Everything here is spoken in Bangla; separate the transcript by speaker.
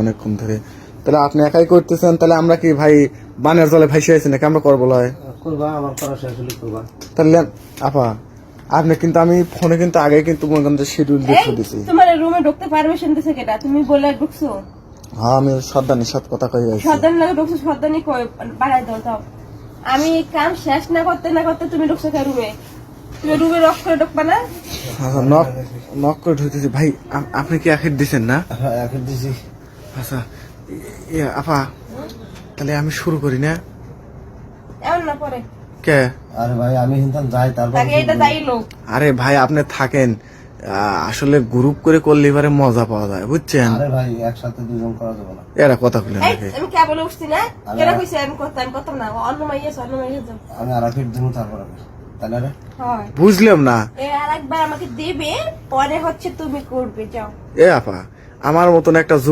Speaker 1: অনেকক্ষণ ধরে। তাহলে আপনি একাই করতেছেন, তাহলে আমরা কি ভাই বানের জলে ভাইসে আছি নাকি? আমরা করবো লয়
Speaker 2: করবা, আমার করা শেষ হলে করবা।
Speaker 1: তাহলে আপা আপনি কিন্তু আমি ফোনে কিন্তু আগে কিন্তু মনে করেন শিডিউল দেখে দিছি।
Speaker 3: তোমার রুমে ঢুকতে পারমিশন দিছে কেটা? তুমি বলে ঢুকছো?
Speaker 1: হ্যাঁ আমি সর্দানি সাথে কথা কই আছি।
Speaker 3: সর্দানি লাগে ঢুকছো? সর্দানি কই বাড়াই দাও দাও। আমি কাম শেষ না করতে তুমি ঢুকছো কে রুমে? তুমি রুমে লক করে ঢুকবা না?
Speaker 1: আচ্ছা নক নক করে ঢুকতেছি। ভাই আপনি কি আখির দিছেন না?
Speaker 2: হ্যাঁ, এখন দিছি।
Speaker 1: আচ্ছা আপা তাহলে আমি শুরু করি না?
Speaker 3: এমন না পরে
Speaker 1: কে?
Speaker 2: আরে ভাই আমি হিন্দান যাই, তারপর
Speaker 3: আগে এটা যাইলো।
Speaker 1: আরে ভাই আপনি থাকেন, আসলে গ্রুপ করে করলে এবারে মজা পাওয়া যায় বুঝছেন।
Speaker 2: আরে ভাই একসাথে দুজন করা যাবে না।
Speaker 1: এরা কথা খুলে
Speaker 3: এই
Speaker 1: নাকি?
Speaker 3: আমি কে বলে উঠছি না? কেন কইছে আমি করতাম না? অন্য মাইয়া যাও।
Speaker 2: আমি আর একটু দিন তারপর তাহলে রে
Speaker 3: হয়
Speaker 1: বুঝলাম না।
Speaker 3: আরেকবার আমাকে দেবে, পরে হচ্ছে তুমি করবে, যাও।
Speaker 1: এ আপা আমার মতন একটা